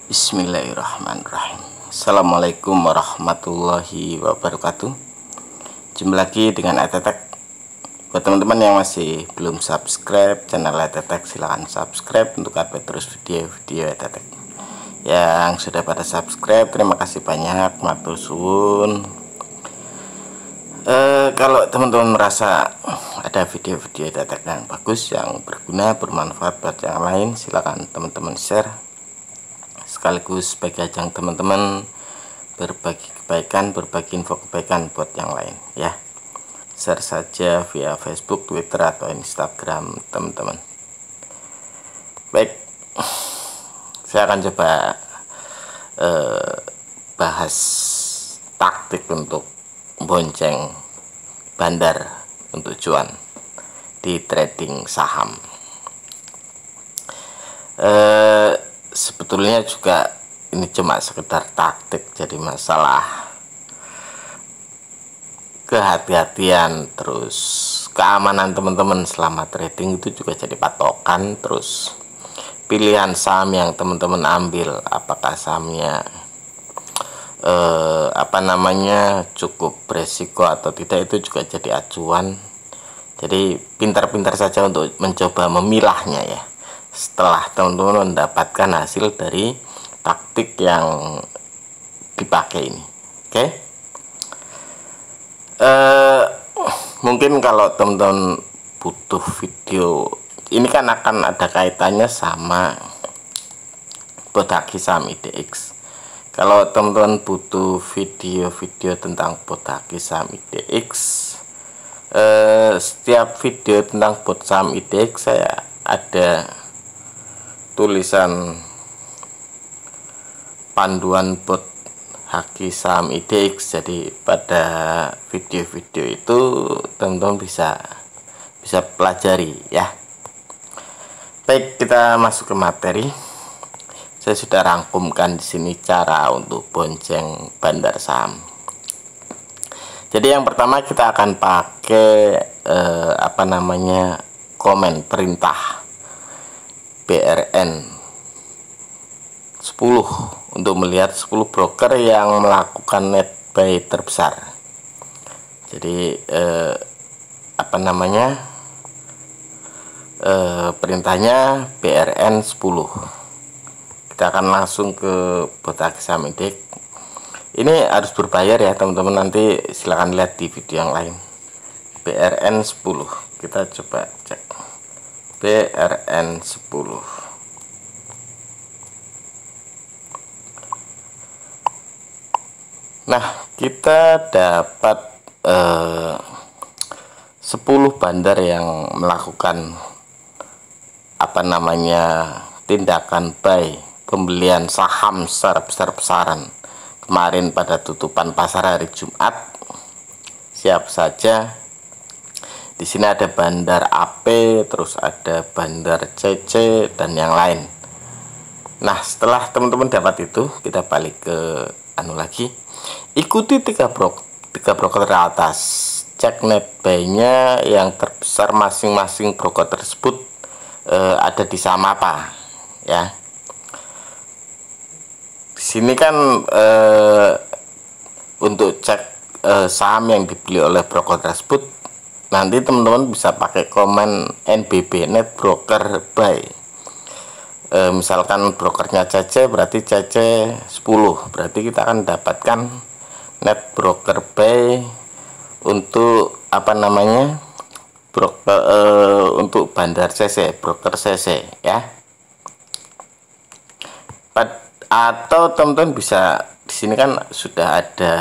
Bismillahirrahmanirrahim. Assalamualaikum warahmatullahi wabarakatuh. Jumpa lagi dengan Etetek. Buat teman-teman yang masih belum subscribe channel Etetek, silahkan subscribe untuk update terus video-video Etetek. Yang sudah pada subscribe, terima kasih banyak, matur suwun. Kalau teman-teman merasa ada video-video Etetek yang bagus, yang berguna, bermanfaat buat yang lain, silahkan teman-teman share, sekaligus sebagai ajang teman-teman berbagi kebaikan, berbagi info kebaikan buat yang lain ya. Share saja via Facebook, Twitter, atau Instagram teman-teman. Baik, saya akan coba bahas taktik untuk bonceng bandar untuk cuan di trading saham. Sebetulnya juga ini cuma sekedar taktik, jadi masalah kehati-hatian terus keamanan teman-teman selama trading itu juga jadi patokan. Terus pilihan saham yang teman-teman ambil, apakah sahamnya cukup beresiko atau tidak, itu juga jadi acuan. Jadi pintar-pintar saja untuk mencoba memilahnya ya, setelah teman-teman mendapatkan hasil dari taktik yang dipakai ini. Oke. Mungkin kalau teman-teman butuh video ini, kan akan ada kaitannya sama Bodaki saham IDX. Kalau teman-teman butuh video-video tentang Bodaki saham IDX, setiap video tentang bot saham IDX saya ada tulisan panduan bot haki saham IDX. Jadi pada video-video itu teman-teman bisa pelajari ya. Baik, kita masuk ke materi. Saya sudah rangkumkan di sini cara untuk bonceng bandar saham. Jadi yang pertama kita akan pakai komen perintah BRN 10 untuk melihat 10 broker yang melakukan net buy terbesar. Jadi perintahnya BRN 10. Kita akan langsung ke Bodaki saham IDX. Ini harus berbayar ya teman-teman, nanti silahkan lihat di video yang lain. BRN 10, kita coba cek BRN 10. Nah, kita dapat 10 bandar yang melakukan tindakan buy, pembelian saham secara besar-besaran kemarin pada tutupan pasar hari Jumat. Siapa saja? Di sini ada bandar AP, terus ada bandar CC dan yang lain. Nah, setelah teman-teman dapat itu, kita balik ke lagi. Ikuti tiga broker teratas. Cek net buy-nya yang terbesar masing-masing broker tersebut ada di saham apa ya. Di sini kan untuk cek saham yang dibeli oleh broker tersebut, nanti teman-teman bisa pakai komen NBB, net broker buy. Misalkan brokernya CC, berarti CC 10, berarti kita akan dapatkan net broker buy untuk untuk bandar CC, broker CC ya. Atau teman-teman bisa, di sini kan sudah ada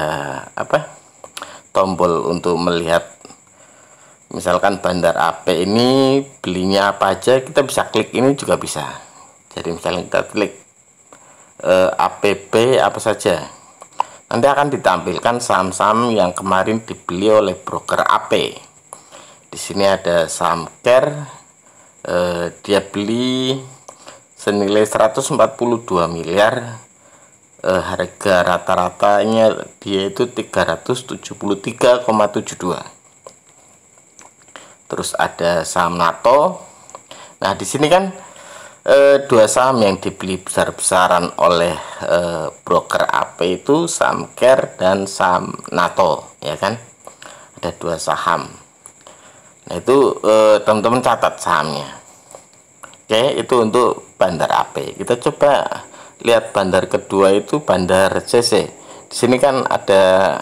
tombol untuk melihat, misalkan bandar AP ini belinya apa aja, kita bisa klik ini juga bisa. Jadi misalnya kita klik APB apa saja, nanti akan ditampilkan saham-saham yang kemarin dibeli oleh broker AP. Di sini ada saham Care, dia beli senilai 142 miliar, harga rata-ratanya dia itu 373,72. Terus ada saham NATO. Nah, di sini kan dua saham yang dibeli besar-besaran oleh broker AP itu saham CARE dan saham NATO, ya kan? Ada dua saham. Nah itu teman-teman catat sahamnya. Oke, itu untuk bandar AP. Kita coba lihat bandar kedua itu bandar CC. Di sini kan ada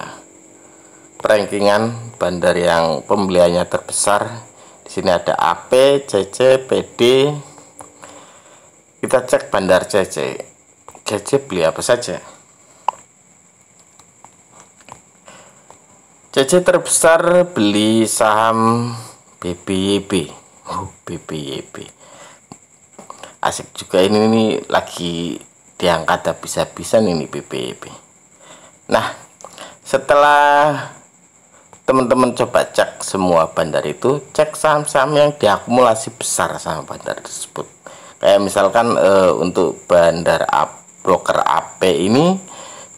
rankingan bandar yang pembeliannya terbesar. Di sini ada AP, CC, PD. Kita cek bandar CC. CC beli apa saja? CC terbesar beli saham BBYB. BBYB. Asik juga ini lagi diangkat habis-habisan ini BBYB. Nah, setelah teman-teman coba cek semua bandar itu, cek saham-saham yang diakumulasi besar sama bandar tersebut. Kayak misalkan untuk bandar broker AP ini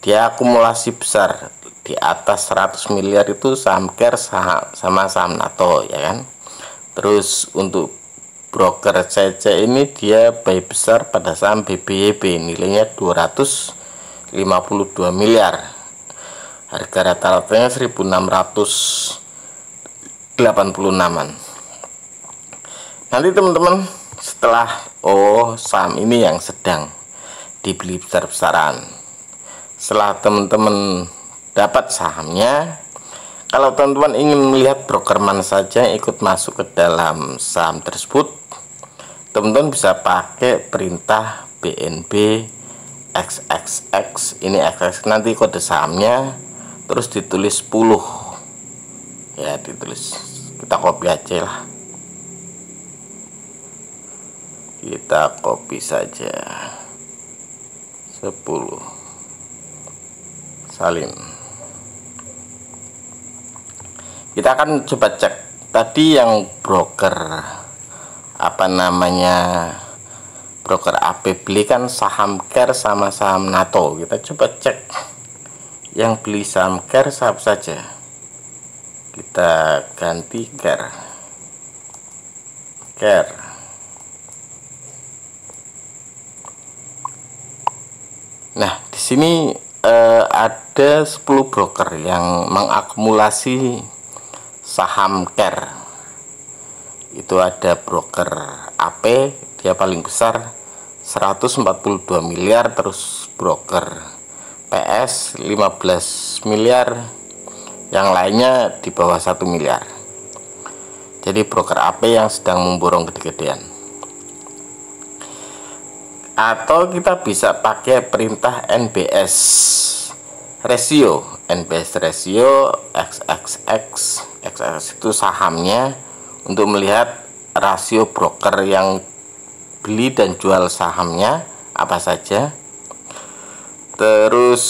dia akumulasi besar di atas 100 miliar itu saham CARE sama saham NATO, ya kan. Terus untuk broker CC ini dia buy besar pada saham BBYB, nilainya 252 miliar. Harga rata-ratanya 1686-an. Nanti teman-teman setelah saham ini yang sedang dibeli besar-besaran, setelah teman-teman dapat sahamnya, kalau teman-teman ingin melihat broker mana saja yang ikut masuk ke dalam saham tersebut, teman-teman bisa pakai perintah BNB XXX. Ini XX nanti kode sahamnya, terus ditulis 10 ya, ditulis, kita copy aja lah, kita copy saja 10 salin. Kita akan coba cek tadi yang broker broker AP beli kan saham CARE sama saham NATO. Kita coba cek yang beli saham CARE siapa saja. Kita ganti CARE. Nah, di sini ada 10 broker yang mengakumulasi saham CARE. Itu ada broker AP, dia paling besar 142 miliar, terus broker PS 15 miliar, yang lainnya di bawah 1 miliar. Jadi broker AP yang sedang memborong gede-gedean. Atau kita bisa pakai perintah NBS ratio. NBS ratio XXX. XXX itu sahamnya, untuk melihat rasio broker yang beli dan jual sahamnya apa saja. Terus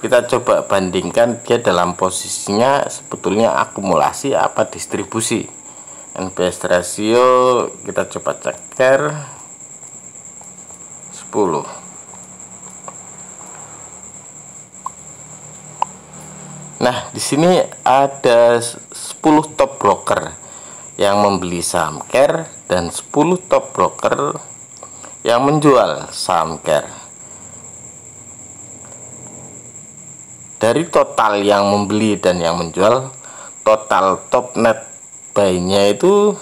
kita coba bandingkan dia dalam posisinya sebetulnya akumulasi apa distribusi. NBS ratio kita coba cek CARE 10. Nah, di sini ada 10 top broker yang membeli saham CARE dan 10 top broker yang menjual saham CARE. Dari total yang membeli dan yang menjual, total top net buy-nya itu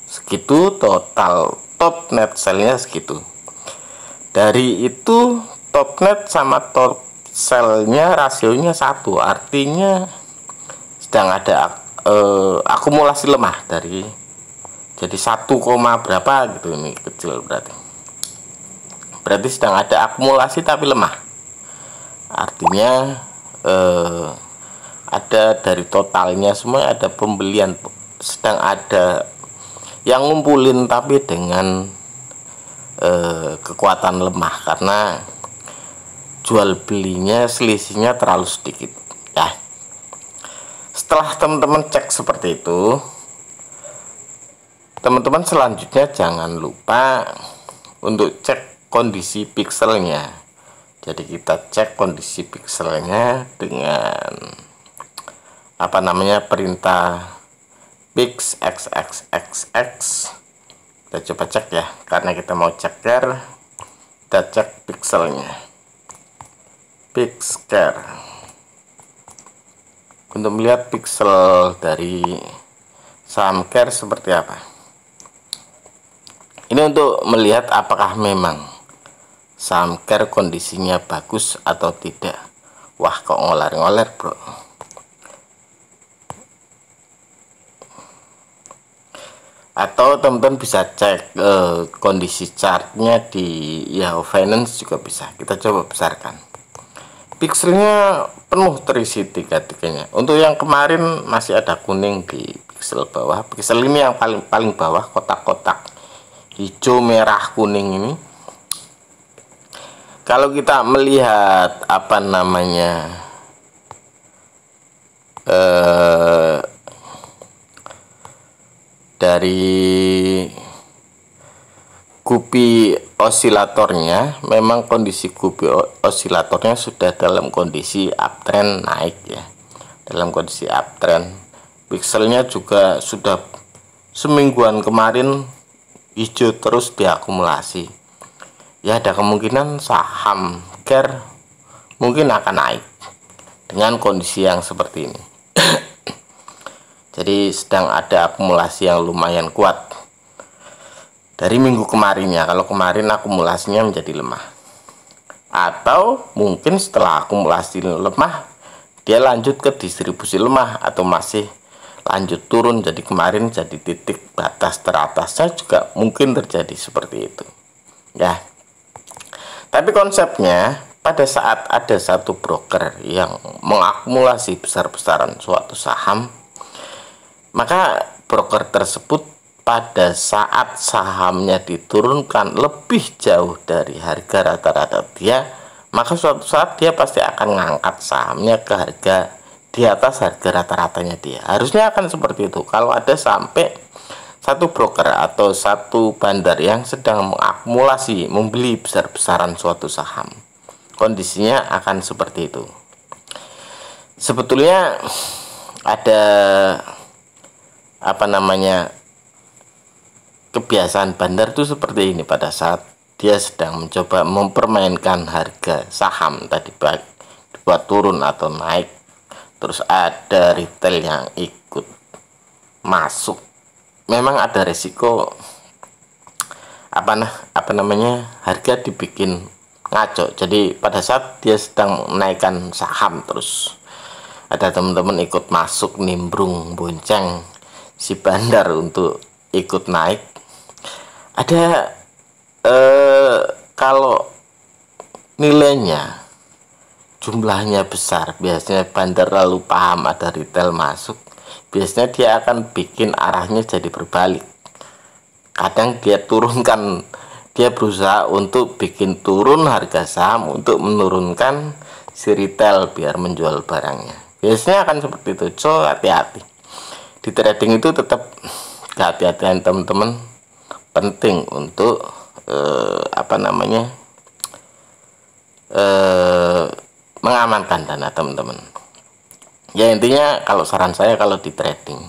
segitu, total top net sell-nya segitu. Dari itu top net sama top sell-nya rasionya 1, artinya sedang ada akumulasi lemah dari, jadi 1, berapa gitu, ini kecil berarti sedang ada akumulasi tapi lemah, artinya ada dari totalnya semua ada pembelian, sedang ada yang ngumpulin tapi dengan kekuatan lemah karena jual belinya selisihnya terlalu sedikit ya. Setelah teman-teman cek seperti itu, teman-teman selanjutnya jangan lupa untuk cek kondisi pikselnya. Jadi kita cek kondisi pikselnya dengan perintah pix xxxx Kita coba cek ya, karena kita mau ceker, kita cek pixelnya. Pixel untuk melihat pixel dari saham CARE seperti apa. Ini untuk melihat apakah memang saham CARE kondisinya bagus atau tidak. Wah, kok ngoler-ngoler bro. Atau teman-teman bisa cek kondisi chartnya di Yahoo Finance juga bisa. Kita coba besarkan. Pixelnya penuh terisi tiga-tiganya. Untuk yang kemarin masih ada kuning di pixel bawah. Pixel ini yang paling bawah, kotak-kotak hijau, merah, kuning ini. Kalau kita melihat apa namanya dari gupi osilatornya, memang kondisi gupi osilatornya sudah dalam kondisi uptrend naik ya, dalam kondisi uptrend. Pixelnya juga sudah semingguan kemarin hijau terus diakumulasi ya, ada kemungkinan saham CARE mungkin akan naik dengan kondisi yang seperti ini. Jadi sedang ada akumulasi yang lumayan kuat dari minggu kemarinnya. Kalau kemarin akumulasinya menjadi lemah, atau mungkin setelah akumulasi lemah dia lanjut ke distribusi lemah, atau masih lanjut turun. Jadi kemarin jadi titik batas teratasnya juga mungkin terjadi seperti itu ya. Tapi konsepnya, pada saat ada satu broker yang mengakumulasi besar-besaran suatu saham, maka broker tersebut pada saat sahamnya diturunkan lebih jauh dari harga rata-rata dia, maka suatu saat dia pasti akan mengangkat sahamnya ke harga di atas harga rata-ratanya dia. Harusnya akan seperti itu. Kalau ada sampai satu broker atau satu bandar yang sedang mengakumulasi, membeli besar-besaran suatu saham, kondisinya akan seperti itu. Sebetulnya ada apa namanya kebiasaan bandar itu seperti ini. Pada saat dia sedang mencoba mempermainkan harga saham tadi, baik dibuat turun atau naik, terus ada retail yang ikut masuk, memang ada resiko apa namanya harga dibikin ngaco. Jadi pada saat dia sedang menaikkan saham, terus ada teman-teman ikut masuk, nimbrung, bonceng si bandar untuk ikut naik. Ada kalau nilainya jumlahnya besar, biasanya bandar lalu paham ada retail masuk, biasanya dia akan bikin arahnya jadi berbalik. Kadang dia turunkan, dia berusaha untuk bikin turun harga saham untuk menurunkan si retail biar menjual barangnya. Biasanya akan seperti itu. So hati-hati di trading itu, tetap kehati-hatian teman-teman penting untuk mengamankan dana teman-teman ya. Intinya kalau saran saya, kalau di trading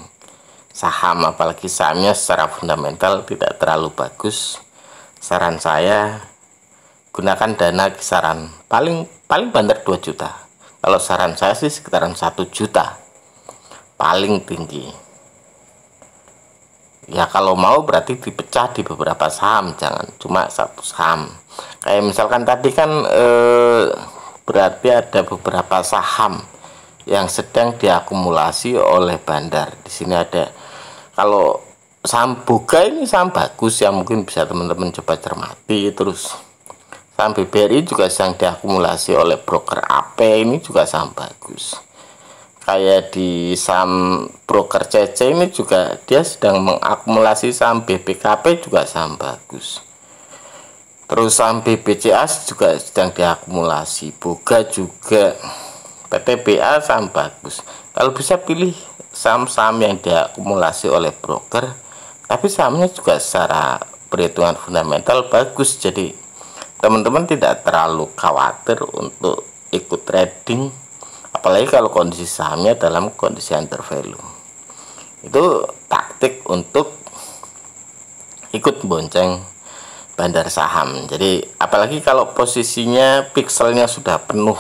saham, apalagi sahamnya secara fundamental tidak terlalu bagus, saran saya gunakan dana kisaran paling bandar 2 juta. Kalau saran saya sih sekitaran 1 juta paling tinggi ya. Kalau mau berarti dipecah di beberapa saham, jangan cuma satu saham. Kayak misalkan tadi kan berarti ada beberapa saham yang sedang diakumulasi oleh bandar. Di sini ada, kalau saham Boga ini saham bagus ya, mungkin bisa teman-teman coba cermati. Terus saham BBRI juga sedang diakumulasi oleh broker AP, ini juga saham bagus. Kayak di saham broker CC ini juga dia sedang mengakumulasi saham BBKP, juga saham bagus. Terus saham BBCA juga sedang diakumulasi, Boga juga, PTBA saham bagus. Kalau bisa pilih saham-saham yang diakumulasi oleh broker, tapi sahamnya juga secara perhitungan fundamental bagus. Jadi teman-teman tidak terlalu khawatir untuk ikut trading, apalagi kalau kondisi sahamnya dalam kondisi under value. Itu taktik untuk ikut bonceng bandar saham. Jadi apalagi kalau posisinya pikselnya sudah penuh.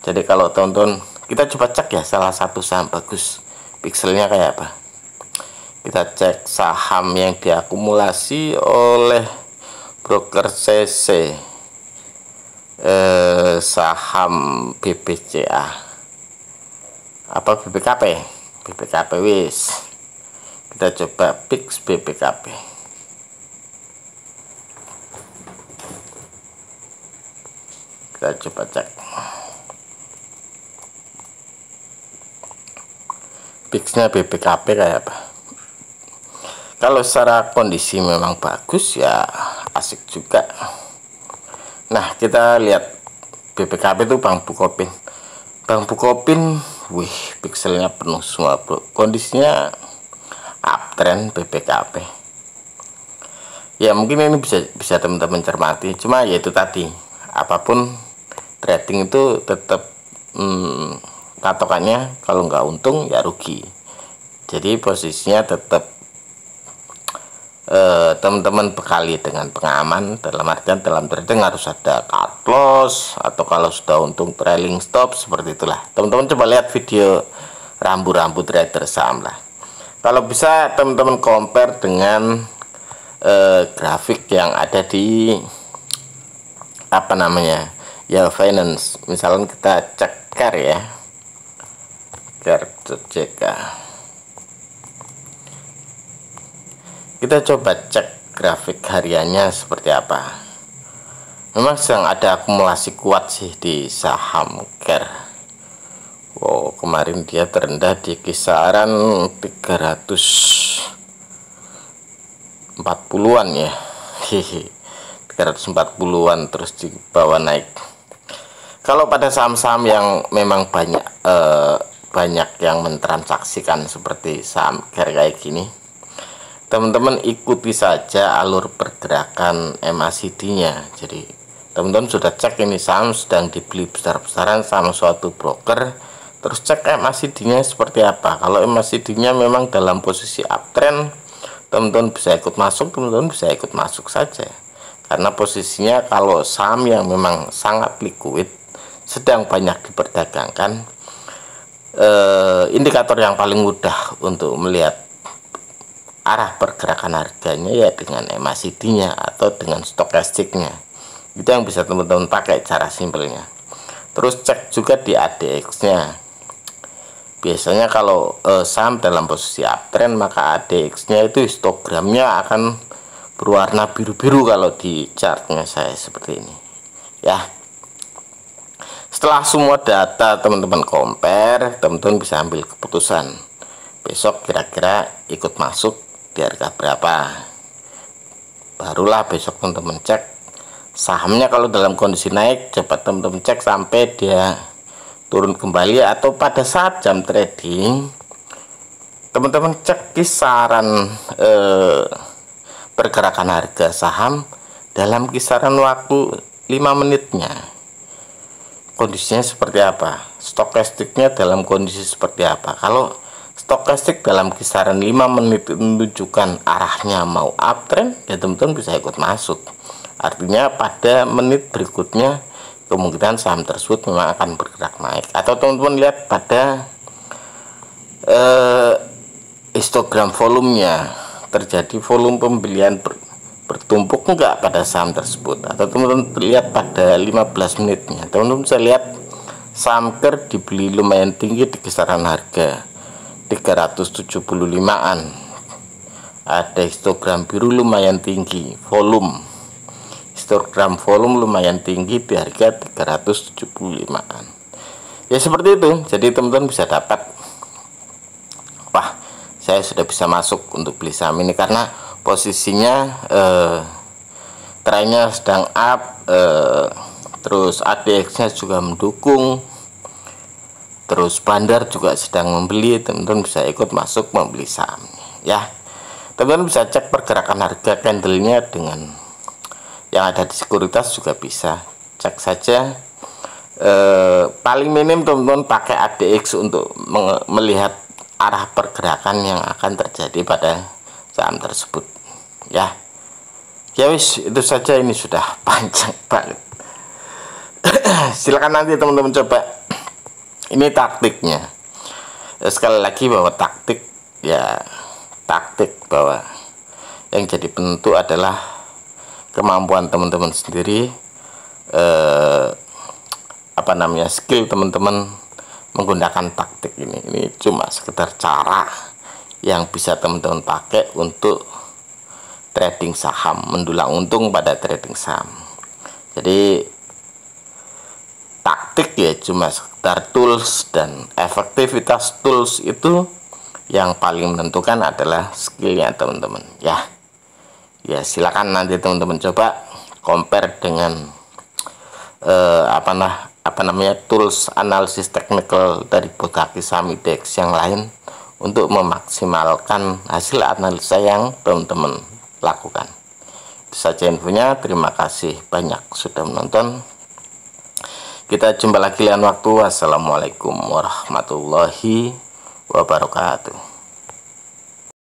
Jadi kalau teman-teman, kita coba cek ya salah satu saham bagus, pikselnya kayak apa. Kita cek saham yang diakumulasi oleh broker CC, saham BBCA apa BPKP wis. Kita coba fix BPKP. Kita coba cek fixnya BPKP kayak apa. Kalau secara kondisi memang bagus ya, asik juga. Nah, kita lihat BPKP itu Bank Bukopin. Bank Bukopin, wih, pikselnya penuh semua, bro. Kondisinya uptrend BPKP. Ya mungkin ini bisa teman-teman cermati. Cuma ya itu tadi, apapun trading itu tetap patokannya kalau nggak untung ya rugi. Jadi posisinya tetap teman-teman bekali dengan pengaman, dalam artian dalam trading harus ada cut loss, atau kalau sudah untung trailing stop, seperti itulah. Teman-teman coba lihat video rambu-rambu trader saham lah. Kalau bisa teman-teman compare dengan grafik yang ada di apa namanya ya finance. Misalnya kita cek CAR ya, CAR.jk. Kita coba cek grafik hariannya seperti apa. Memang sedang ada akumulasi kuat sih di saham CAR. Wow, kemarin dia terendah di kisaran 340-an ya. 340-an terus di bawah naik. Kalau pada saham-saham yang memang banyak yang mentransaksikan seperti saham CAR kayak gini, teman-teman ikuti saja alur pergerakan MACD-nya. Jadi teman-teman sudah cek ini saham sedang dibeli besar-besaran sama suatu broker, terus cek MACD-nya seperti apa. Kalau MACD-nya memang dalam posisi uptrend, teman-teman bisa ikut masuk, teman-teman bisa ikut masuk saja. Karena posisinya kalau saham yang memang sangat liquid, sedang banyak diperdagangkan, indikator yang paling mudah untuk melihat arah pergerakan harganya ya dengan MACD-nya atau dengan stokastiknya. Itu yang bisa teman-teman pakai cara simpelnya. Terus cek juga di ADX-nya. Biasanya kalau saham dalam posisi uptrend, maka ADX-nya itu histogramnya akan berwarna biru-biru kalau di chartnya saya seperti ini. Ya. Setelah semua data teman-teman compare, teman-teman bisa ambil keputusan. Besok kira-kira ikut masuk di harga berapa, barulah besok teman-teman cek sahamnya. Kalau dalam kondisi naik, coba teman-teman cek sampai dia turun kembali, atau pada saat jam trading teman-teman cek kisaran pergerakan harga saham dalam kisaran waktu 5 menitnya, kondisinya seperti apa, stokastiknya dalam kondisi seperti apa. Kalau stokastik dalam kisaran 5 menit menunjukkan arahnya mau uptrend, ya teman-teman bisa ikut masuk. Artinya pada menit berikutnya kemungkinan saham tersebut memang akan bergerak naik. Atau teman-teman lihat pada histogram volumenya, terjadi volume pembelian bertumpuk enggak pada saham tersebut. Atau teman-teman lihat pada 15 menitnya, teman-teman bisa lihat saham CAR dibeli lumayan tinggi di kisaran harga 375-an. Ada histogram biru lumayan tinggi, histogram volume lumayan tinggi di harga 375-an. Ya seperti itu. Jadi teman-teman bisa dapat, wah, saya sudah bisa masuk untuk beli saham ini karena posisinya trennya sedang up, terus ADX-nya juga mendukung, terus bandar juga sedang membeli. Teman-teman bisa ikut masuk membeli saham ya. Teman-teman bisa cek pergerakan harga candlenya dengan yang ada di sekuritas, juga bisa cek saja. Paling minim teman-teman pakai ADX untuk melihat arah pergerakan yang akan terjadi pada saham tersebut ya. Ya wis, itu saja, ini sudah panjang banget. Silakan nanti teman-teman coba. Ini taktiknya. Sekali lagi bahwa taktik bahwa yang jadi penentu adalah kemampuan teman-teman sendiri, skill teman-teman menggunakan taktik ini. Ini cuma sekedar cara yang bisa teman-teman pakai untuk trading saham, mendulang untung pada trading saham. Jadi taktik ya cuma sekedar tools, dan efektivitas tools itu yang paling menentukan adalah skillnya teman-teman. Ya silakan nanti teman-teman coba compare dengan tools analisis technical dari Botaki Samidex yang lain untuk memaksimalkan hasil analisa yang teman-teman lakukan. Itu saja infonya. Terima kasih banyak sudah menonton. Kita jumpa lagi lain waktu. Wassalamualaikum warahmatullahi wabarakatuh.